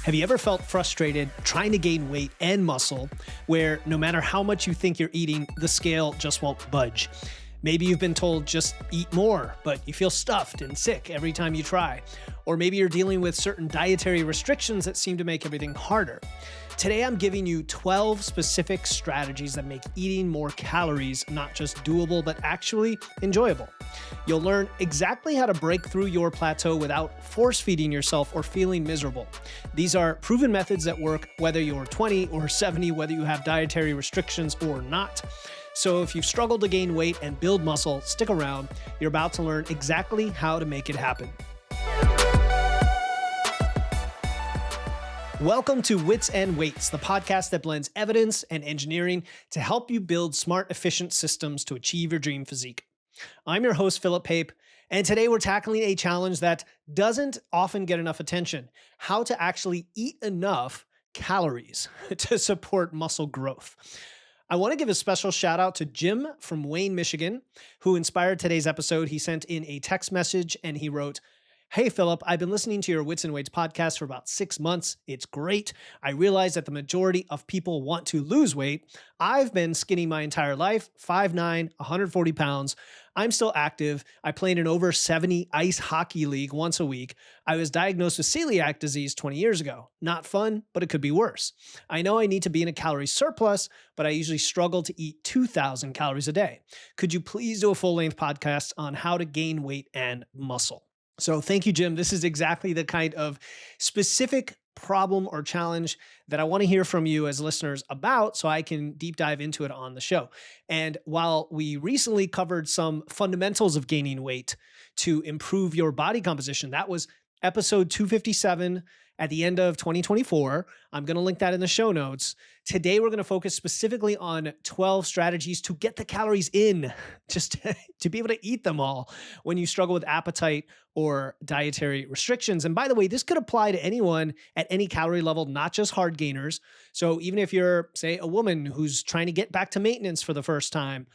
Have you ever felt frustrated trying to gain weight and muscle where no matter how much you think you're eating, the scale just won't budge? Maybe you've been told just eat more, but you feel stuffed and sick every time you try. Or maybe you're dealing with certain dietary restrictions that seem to make everything harder. Today, I'm giving you 12 specific strategies that make eating more calories not just doable, but actually enjoyable. You'll learn exactly how to break through your plateau without force-feeding yourself or feeling miserable. These are proven methods that work whether you're 20 or 70, whether you have dietary restrictions or not. So if you've struggled to gain weight and build muscle, stick around. You're about to learn exactly how to make it happen. Welcome to Wits and Weights, the podcast that blends evidence and engineering to help you build smart, efficient systems to achieve your dream physique. I'm your host, Philip Pape, and today we're tackling a challenge that doesn't often get enough attention: how to actually eat enough calories to support muscle growth. I want to give a special shout out to Jim from Wayne, Michigan, who inspired today's episode. He sent in a text message and he wrote, "Hey, Philip, I've been listening to your Wits and Weights podcast for about 6 months. It's great. I realize that the majority of people want to lose weight. I've been skinny my entire life, 5'9", 140 pounds. I'm still active. I play in an over 70 ice hockey league once a week. I was diagnosed with celiac disease 20 years ago. Not fun, but it could be worse. I know I need to be in a calorie surplus, but I usually struggle to eat 2,000 calories a day. Could you please do a full-length podcast on how to gain weight and muscle?" So thank you, Jim. This is exactly the kind of specific problem or challenge that I want to hear from you as listeners about so I can deep dive into it on the show. And while we recently covered some fundamentals of gaining weight to improve your body composition, that was episode 257 at the end of 2024. I'm going to link that in the show notes. Today, we're going to focus specifically on 12 strategies to get the calories in, just to be able to eat them all when you struggle with appetite or dietary restrictions. And by the way, this could apply to anyone at any calorie level, not just hard gainers. So even if you're, say, a woman who's trying to get back to maintenance for the first time,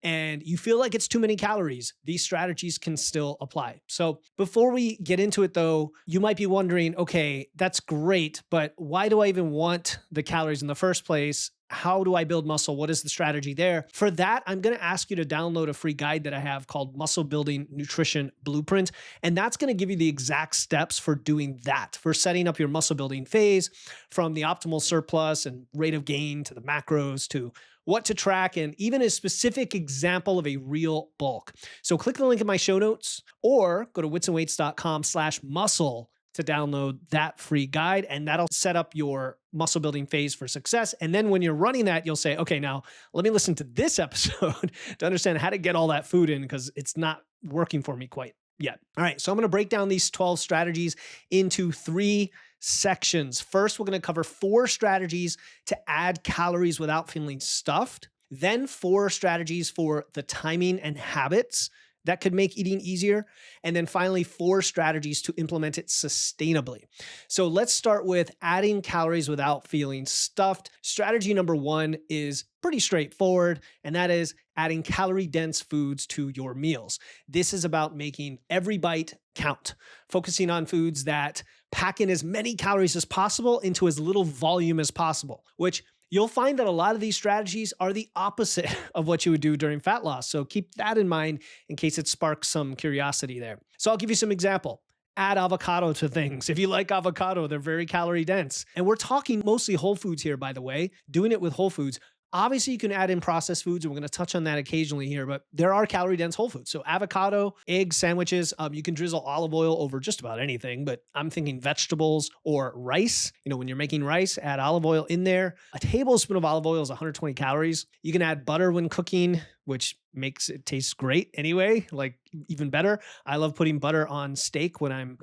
and you feel like it's too many calories, these strategies can still apply. So before we get into it though, you might be wondering, okay, that's great, but why do I even want the calories in the first place? How do I build muscle? What is the strategy there? For that, I'm going to ask you to download a free guide that I have called Muscle Building Nutrition Blueprint. And that's going to give you the exact steps for doing that, for setting up your muscle building phase, from the optimal surplus and rate of gain to the macros to what to track, and even a specific example of a real bulk. So click the link in my show notes or go to witsandweights.com/muscle to download that free guide, and that'll set up your muscle building phase for success. And then when you're running that, you'll say, okay, now let me listen to this episode to understand how to get all that food in, because it's not working for me quite yet. All right, so I'm going to break down these 12 strategies into 3 sections. First, we're going to cover 4 strategies to add calories without feeling stuffed. Then 4 strategies for the timing and habits that could make eating easier. And then finally, 4 strategies to implement it sustainably. So let's start with adding calories without feeling stuffed. Strategy number 1 is pretty straightforward, and that is adding calorie-dense foods to your meals. This is about making every bite count, focusing on foods that pack in as many calories as possible into as little volume as possible, which you'll find that a lot of these strategies are the opposite of what you would do during fat loss. So keep that in mind in case it sparks some curiosity there. So I'll give you some example. Add avocado to things. If you like avocado, they're very calorie dense. And we're talking mostly whole foods here, by the way, doing it with whole foods. Obviously, you can add in processed foods, and we're going to touch on that occasionally here, but there are calorie-dense whole foods. So avocado, eggs, sandwiches, you can drizzle olive oil over just about anything, but I'm thinking vegetables or rice. You know, when you're making rice, add olive oil in there. A tablespoon of olive oil is 120 calories. You can add butter when cooking, which makes it taste great anyway, like even better. I love putting butter on steak when I'm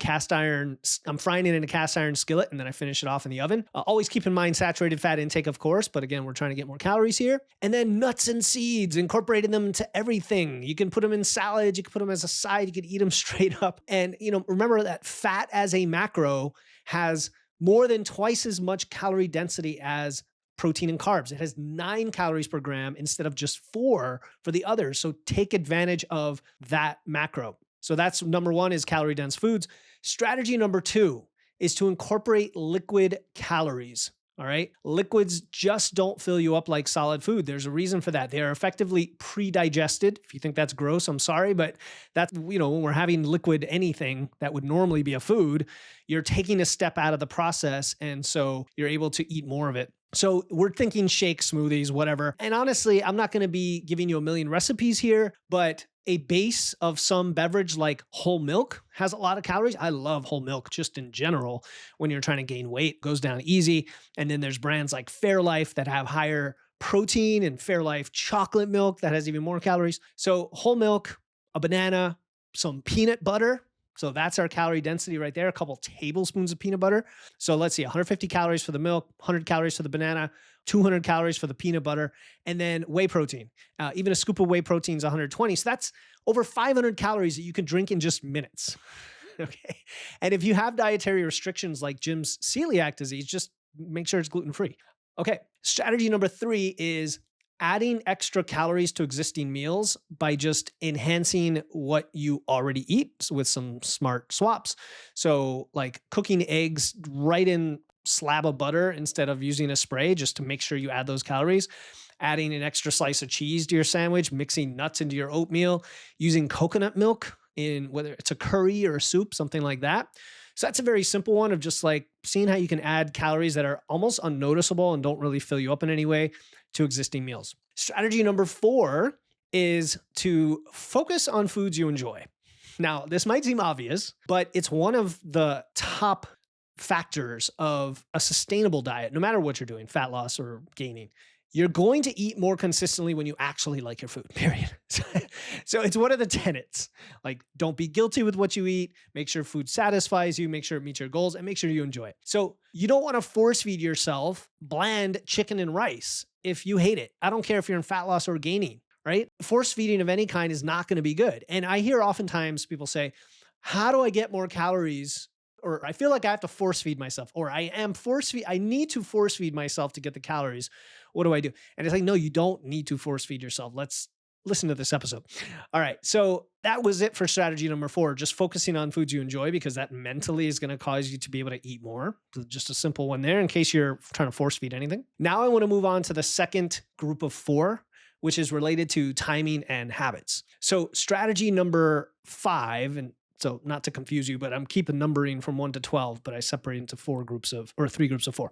frying it in a cast iron skillet, and then I finish it off in the oven. Always keep in mind saturated fat intake, of course, but again, we're trying to get more calories here. And then nuts and seeds, incorporating them into everything. You can put them in salads, you can put them as a side, you can eat them straight up. And remember that fat as a macro has more than twice as much calorie density as protein and carbs. It has 9 calories per gram instead of just 4 for the others. So take advantage of that macro. So that's number 1 is calorie dense foods. Strategy number 2 is to incorporate liquid calories. All right. Liquids just don't fill you up like solid food. There's a reason for that. They are effectively pre-digested. If you think that's gross, I'm sorry, but that's, when we're having liquid anything that would normally be a food, you're taking a step out of the process. And so you're able to eat more of it. So we're thinking shakes, smoothies, whatever. And honestly, I'm not going to be giving you a million recipes here, but a base of some beverage like whole milk has a lot of calories. I love whole milk just in general. When you're trying to gain weight, it goes down easy. And then there's brands like Fairlife that have higher protein, and Fairlife chocolate milk that has even more calories. So whole milk, a banana, some peanut butter. So that's our calorie density right there, a couple tablespoons of peanut butter. So let's see, 150 calories for the milk, 100 calories for the banana, 200 calories for the peanut butter, and then whey protein. Even a scoop of whey protein is 120. So that's over 500 calories that you can drink in just minutes. Okay. And if you have dietary restrictions like Jim's celiac disease, just make sure it's gluten-free. Okay. Strategy number 3 is adding extra calories to existing meals by just enhancing what you already eat with some smart swaps. So like cooking eggs right in slab of butter instead of using a spray, just to make sure you add those calories. Adding an extra slice of cheese to your sandwich, mixing nuts into your oatmeal, using coconut milk in whether it's a curry or a soup, something like that. So that's a very simple one of just like seeing how you can add calories that are almost unnoticeable and don't really fill you up in any way to existing meals. Strategy number 4 is to focus on foods you enjoy. Now, this might seem obvious, but it's one of the top factors of a sustainable diet, no matter what you're doing, fat loss or gaining. You're going to eat more consistently when you actually like your food, period. So it's one of the tenets. Like, don't be guilty with what you eat. Make sure food satisfies you. Make sure it meets your goals, and make sure you enjoy it. So you don't want to force feed yourself bland chicken and rice if you hate it. I don't care if you're in fat loss or gaining, right? Force feeding of any kind is not going to be good. And I hear oftentimes people say, how do I get more calories? Or I feel like I have to force feed myself, or I need to force feed myself to get the calories. What do I do? And it's like, no, you don't need to force feed yourself. Let's listen to this episode. All right. So that was it for strategy number 4, just focusing on foods you enjoy, because that mentally is going to cause you to be able to eat more. So just a simple one there in case you're trying to force feed anything. Now I want to move on to the second group of 4, which is related to timing and habits. So strategy number 5, and so not to confuse you, but I'm keeping numbering from 1 to 12, but I separate into 3 groups of 4.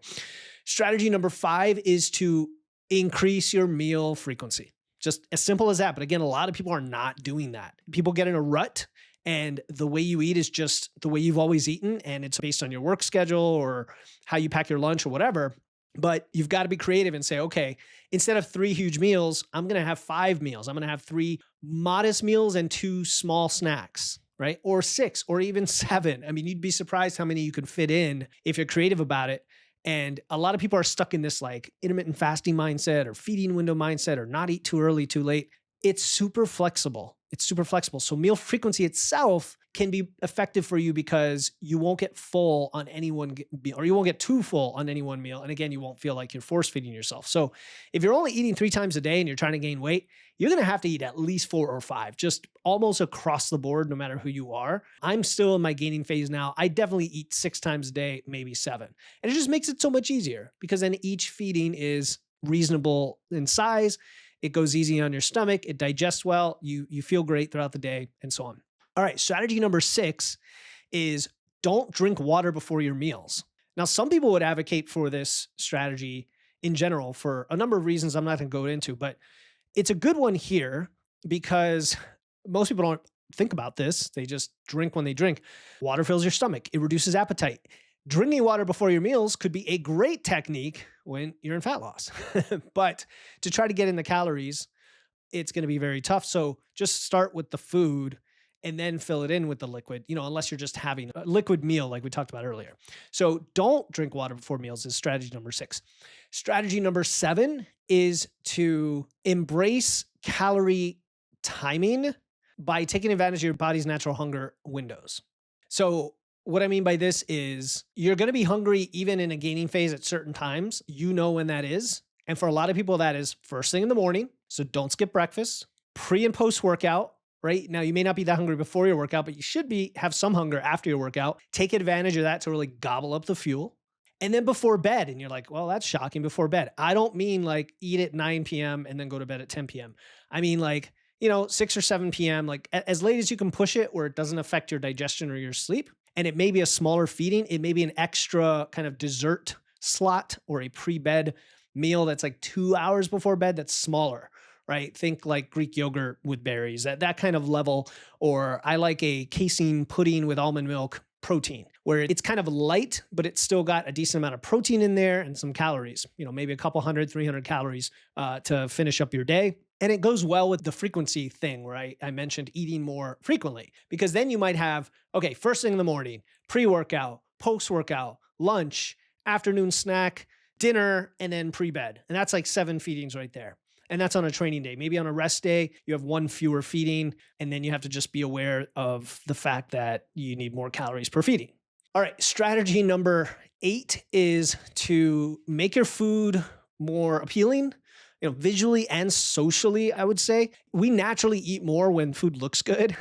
Strategy number 5 is to increase your meal frequency. Just as simple as that. But again, a lot of people are not doing that. People get in a rut, and the way you eat is just the way you've always eaten, and it's based on your work schedule or how you pack your lunch or whatever. But you've got to be creative and say, okay, instead of 3 huge meals, I'm going to have 5 meals. I'm going to have 3 modest meals and 2 small snacks, right? Or 6 or even 7. I mean, you'd be surprised how many you can fit in if you're creative about it. And a lot of people are stuck in this like intermittent fasting mindset or feeding window mindset or not eat too early, too late. It's super flexible. So meal frequency itself can be effective for you because you won't get full on any one meal, or you won't get too full on any one meal. And again, you won't feel like you're force feeding yourself. So if you're only eating 3 times a day and you're trying to gain weight, you're going to have to eat at least 4 or 5, just almost across the board, no matter who you are. I'm still in my gaining phase now. I definitely eat 6 times a day, maybe 7. And it just makes it so much easier because then each feeding is reasonable in size. It goes easy on your stomach. It digests well. You feel great throughout the day, and so on. All right. Strategy number 6 is don't drink water before your meals. Now, some people would advocate for this strategy in general for a number of reasons I'm not going to go into, but it's a good one here because most people don't think about this. They just drink when they drink. Water fills your stomach. It reduces appetite. Drinking water before your meals could be a great technique when you're in fat loss. But to try to get in the calories, it's going to be very tough. So just start with the food and then fill it in with the liquid, unless you're just having a liquid meal like we talked about earlier. So don't drink water before meals is strategy number 6. Strategy number 7 is to embrace calorie timing by taking advantage of your body's natural hunger windows. So what I mean by this is you're going to be hungry even in a gaining phase at certain times. You know when that is. And for a lot of people, that is first thing in the morning. So don't skip breakfast, pre and post workout, right? Now, you may not be that hungry before your workout, but you should have some hunger after your workout. Take advantage of that to really gobble up the fuel. And then before bed, and you're like, well, that's shocking, before bed. I don't mean like eat at 9 p.m. and then go to bed at 10 p.m. I mean like, 6 or 7 p.m., like as late as you can push it where it doesn't affect your digestion or your sleep. And it may be a smaller feeding. It may be an extra kind of dessert slot or a pre-bed meal that's like 2 hours before bed that's smaller, right? Think like Greek yogurt with berries, that kind of level. Or I like a casein pudding with almond milk protein, where it's kind of light, but it's still got a decent amount of protein in there and some calories, maybe a couple hundred, 300 calories to finish up your day. And it goes well with the frequency thing, right? I mentioned eating more frequently, because then you might have, okay, first thing in the morning, pre-workout, post-workout, lunch, afternoon snack, dinner, and then pre-bed. And that's like 7 feedings right there. And that's on a training day. Maybe on a rest day, you have one fewer feeding, and then you have to just be aware of the fact that you need more calories per feeding. All right, strategy number 8 is to make your food more appealing, visually and socially, I would say. We naturally eat more when food looks good,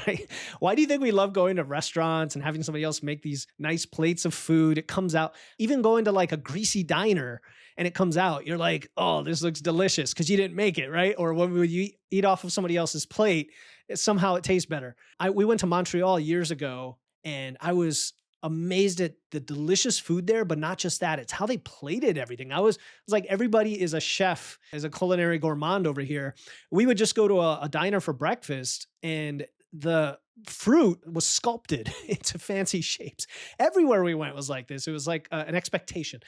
right? Why do you think we love going to restaurants and having somebody else make these nice plates of food? It comes out, even going to like a greasy diner and it comes out, you're like, oh, this looks delicious because you didn't make it, right? Or when you eat off of somebody else's plate, somehow it tastes better. We went to Montreal years ago and I was amazed at the delicious food there, but not just that, it's how they plated everything. I was like, everybody is a chef, is a culinary gourmand over here. We would just go to a diner for breakfast and the fruit was sculpted into fancy shapes. Everywhere we went was like this. It was like an expectation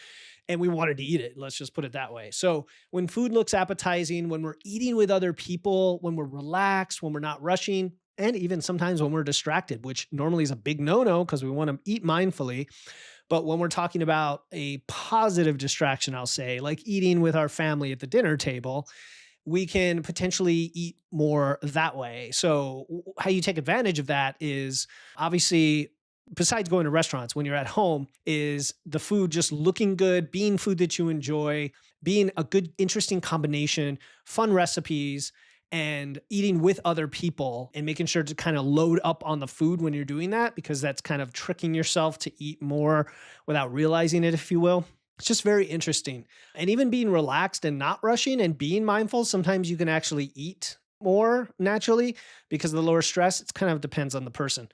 and we wanted to eat it. Let's just put it that way. So when food looks appetizing, when we're eating with other people, when we're relaxed, when we're not rushing, and even sometimes when we're distracted, which normally is a big no-no because we want to eat mindfully. But when we're talking about a positive distraction, I'll say, like eating with our family at the dinner table, we can potentially eat more that way. So how you take advantage of that is obviously, besides going to restaurants, when you're at home, is the food just looking good, being food that you enjoy, being a good, interesting combination, fun recipes, and eating with other people and making sure to kind of load up on the food when you're doing that, because that's kind of tricking yourself to eat more without realizing it, if you will. It's just very interesting. And even being relaxed and not rushing and being mindful, sometimes you can actually eat more naturally because of the lower stress. It kind of depends on the person.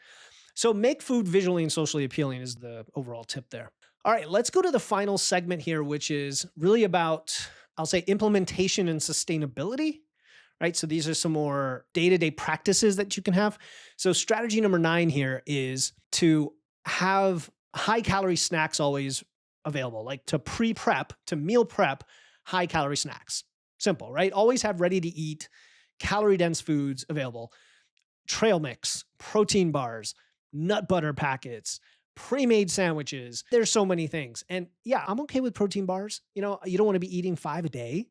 So make food visually and socially appealing is the overall tip there. All right, let's go to the final segment here, which is really about, I'll say, implementation and sustainability. Right? So these are some more day-to-day practices that you can have. So strategy number 9 here is to have high-calorie snacks always available, like to pre-prep, to meal prep high-calorie snacks. Simple, right? Always have ready-to-eat, calorie-dense foods available. Trail mix, protein bars, nut butter packets, pre-made sandwiches. There's so many things. And yeah, I'm okay with protein bars. You don't want to be eating 5 a day.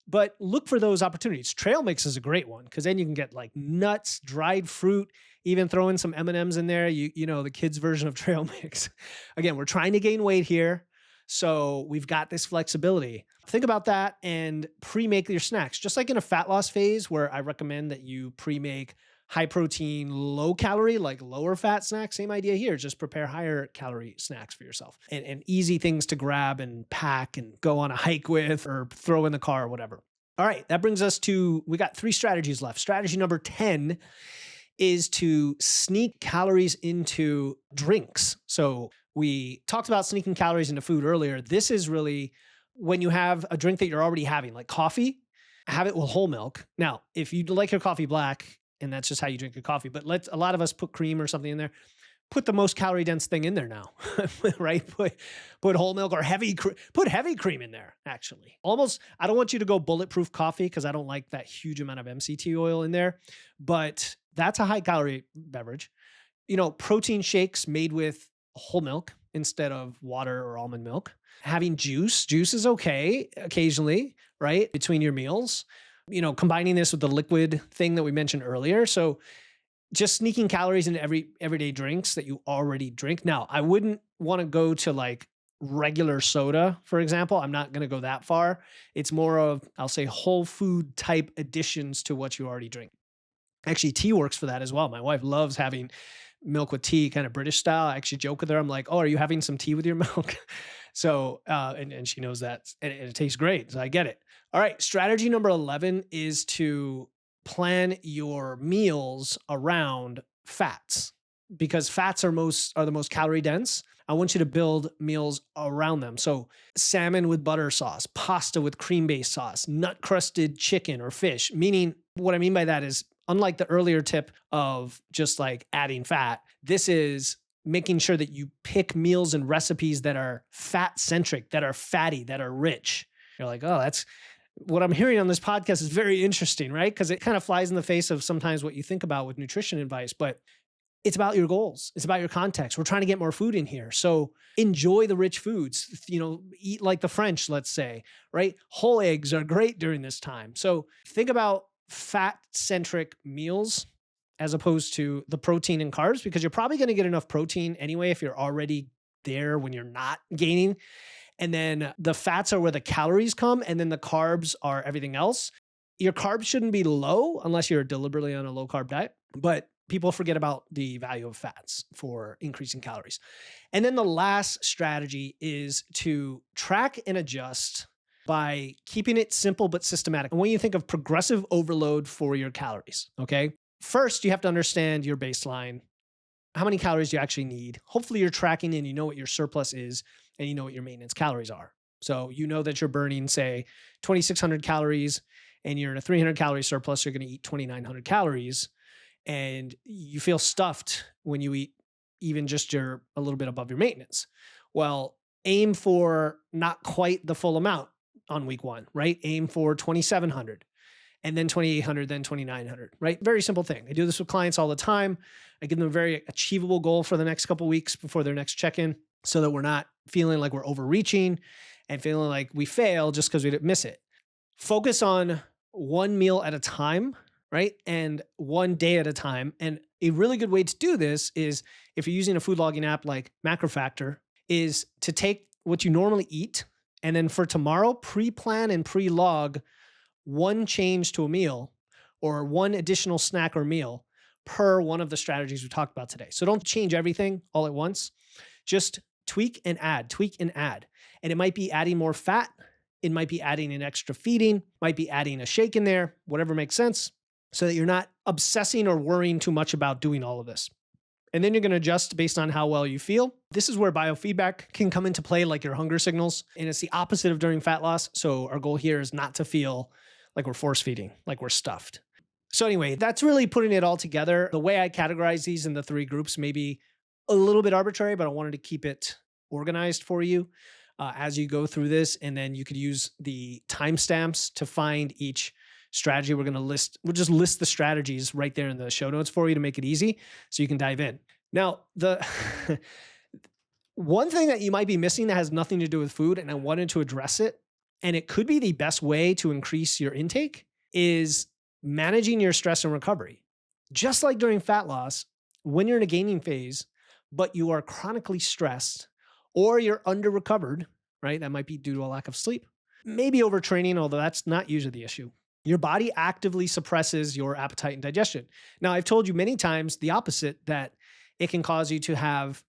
But look for those opportunities. Trail mix is a great one because then you can get like nuts, dried fruit, even throw in some M&Ms in there. The kids' version of trail mix. Again, we're trying to gain weight here, so we've got this flexibility. Think about that and pre-make your snacks. Just like in a fat loss phase where I recommend that you pre-make high protein, low calorie, like lower fat snacks. Same idea here. Just prepare higher calorie snacks for yourself and easy things to grab and pack and go on a hike with or throw in the car or whatever. All right. That brings us to, we got 3 strategies left. Strategy number 10 is to sneak calories into drinks. So we talked about sneaking calories into food earlier. This is really when you have a drink that you're already having, like coffee, have it with whole milk. Now, if you like your coffee black, and that's just how you drink your coffee, but a lot of us put cream or something in there. Put the most calorie dense thing in there now, right? Put whole milk or put heavy cream in there, actually. Almost, I don't want you to go bulletproof coffee because I don't like that huge amount of MCT oil in there, but that's a high calorie beverage. Protein shakes made with whole milk instead of water or almond milk. Having juice is okay occasionally, right? Between your meals. Combining this with the liquid thing that we mentioned earlier. So just sneaking calories into everyday drinks that you already drink. Now, I wouldn't want to go to like regular soda, for example. I'm not going to go that far. It's more of, I'll say, whole food type additions to what you already drink. Actually, tea works for that as well. My wife loves having milk with tea, kind of British style. I actually joke with her. I'm like, "Oh, are you having some tea with your milk?" So, and she knows that, and it tastes great. So I get it. All right. Strategy number 11 is to plan your meals around fats, because fats are the most calorie dense. I want you to build meals around them. So salmon with butter sauce, pasta with cream-based sauce, nut crusted chicken or fish. Meaning, what I mean by that is, unlike the earlier tip of just like adding fat, this is making sure that you pick meals and recipes that are fat centric, that are fatty, that are rich. You're like, oh, that's what I'm hearing on this podcast is very interesting, right? Because it kind of flies in the face of sometimes what you think about with nutrition advice, but it's about your goals. It's about your context. We're trying to get more food in here. So enjoy the rich foods, eat like the French, let's say, right? Whole eggs are great during this time. So think about fat centric meals as opposed to the protein and carbs, because you're probably going to get enough protein anyway if you're already there when you're not gaining. And then the fats are where the calories come, and then the carbs are everything else. Your carbs shouldn't be low unless you're deliberately on a low carb diet, but people forget about the value of fats for increasing calories. And then the last strategy is to track and adjust by keeping it simple but systematic. And when you think of progressive overload for your calories, okay? First, you have to understand your baseline. How many calories do you actually need? Hopefully you're tracking and you know what your surplus is and you know what your maintenance calories are. So you know that you're burning, say, 2,600 calories and you're in a 300 calorie surplus, you're going to eat 2,900 calories. And you feel stuffed when you eat even just a little bit above your maintenance. Well, aim for not quite the full amount on week one, right? Aim for 2,700 and then 2,800, then 2,900, right? Very simple thing. I do this with clients all the time. I give them a very achievable goal for the next couple of weeks before their next check-in so that we're not feeling like we're overreaching and feeling like we fail just because we didn't miss it. Focus on one meal at a time, right? And one day at a time. And a really good way to do this is, if you're using a food logging app like MacroFactor, is to take what you normally eat and then for tomorrow, pre-plan and pre-log one change to a meal or one additional snack or meal per one of the strategies we talked about today. So don't change everything all at once. Just tweak and add. And it might be adding more fat. It might be adding an extra feeding, might be adding a shake in there, whatever makes sense, so that you're not obsessing or worrying too much about doing all of this. And then you're going to adjust based on how well you feel. This is where biofeedback can come into play, like your hunger signals. And it's the opposite of during fat loss. So our goal here is not to feel like we're force feeding, like we're stuffed. So anyway, that's really putting it all together. The way I categorize these in the three groups may be a little bit arbitrary, but I wanted to keep it organized for you as you go through this. And then you could use the timestamps to find each strategy. We'll just list the strategies right there in the show notes for you to make it easy so you can dive in. Now, the one thing that you might be missing that has nothing to do with food, and I wanted to address it, and it could be the best way to increase your intake, is managing your stress and recovery. Just like during fat loss, when you're in a gaining phase, but you are chronically stressed or you're under recovered, right? That might be due to a lack of sleep, maybe overtraining, although that's not usually the issue. Your body actively suppresses your appetite and digestion. Now, I've told you many times the opposite, that it can cause you to have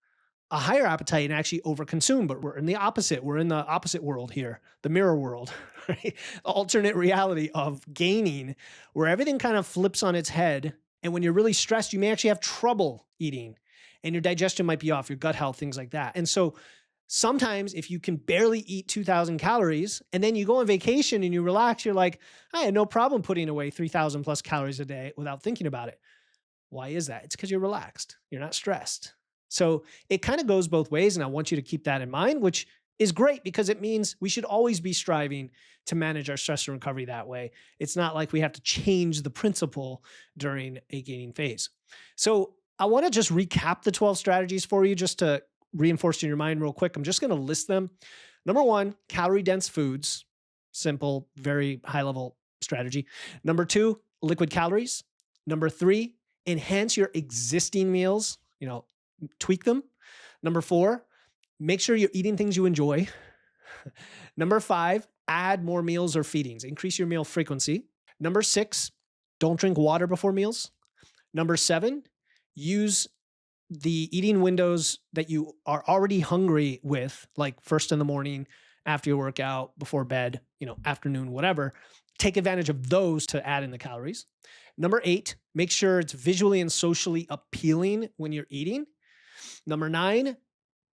a higher appetite and actually overconsume, but we're in the opposite. We're in the opposite world here, the mirror world, right? The alternate reality of gaining, where everything kind of flips on its head. And when you're really stressed, you may actually have trouble eating and your digestion might be off, your gut health, things like that. And so sometimes if you can barely eat 2,000 calories and then you go on vacation and you relax, you're like, I had no problem putting away 3,000 plus calories a day without thinking about it. Why is that? It's because you're relaxed. You're not stressed. So it kind of goes both ways. And I want you to keep that in mind, which is great because it means we should always be striving to manage our stress and recovery that way. It's not like we have to change the principle during a gaining phase. So I want to just recap the 12 strategies for you just to reinforce in your mind real quick. I'm just going to list them. Number one, calorie-dense foods. Simple, very high-level strategy. Number two, liquid calories. Number three, enhance your existing meals. Tweak them. Number four, make sure you're eating things you enjoy. Number five, add more meals or feedings. Increase your meal frequency. Number six, don't drink water before meals. Number 7, use the eating windows that you are already hungry with, like first in the morning, after your workout, before bed, afternoon, whatever. Take advantage of those to add in the calories. Number 8, make sure it's visually and socially appealing when you're eating. Number 9,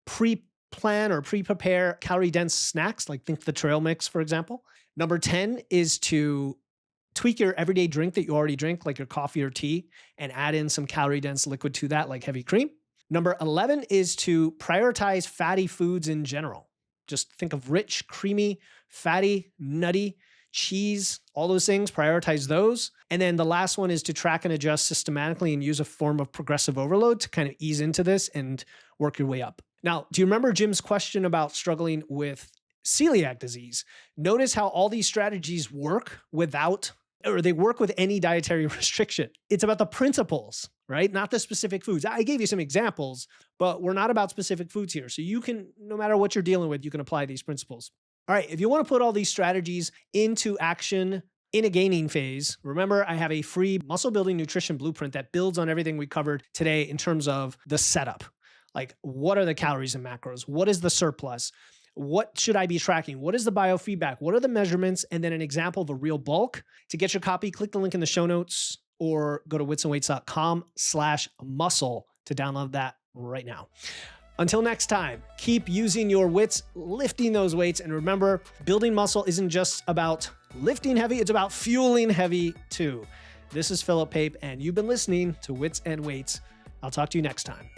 pre-plan or pre-prepare calorie-dense snacks, like think the trail mix, for example. Number 10 is to tweak your everyday drink that you already drink, like your coffee or tea, and add in some calorie-dense liquid to that, like heavy cream. Number 11 is to prioritize fatty foods in general. Just think of rich, creamy, fatty, nutty, cheese, all those things, prioritize those. And then the last one is to track and adjust systematically and use a form of progressive overload to kind of ease into this and work your way up. Now, do you remember Jim's question about struggling with celiac disease? Notice how all these strategies work they work with any dietary restriction. It's about the principles, right? Not the specific foods. I gave you some examples, but we're not about specific foods here. So you can, no matter what you're dealing with, you can apply these principles. All right, if you want to put all these strategies into action in a gaining phase, remember I have a free muscle building nutrition blueprint that builds on everything we covered today in terms of the setup. Like, what are the calories and macros? What is the surplus? What should I be tracking? What is the biofeedback? What are the measurements? And then an example of a real bulk. To get your copy, click the link in the show notes or go to witsandweights.com/muscle to download that right now. Until next time, keep using your wits, lifting those weights. And remember, building muscle isn't just about lifting heavy, it's about fueling heavy too. This is Philip Pape, and you've been listening to Wits and Weights. I'll talk to you next time.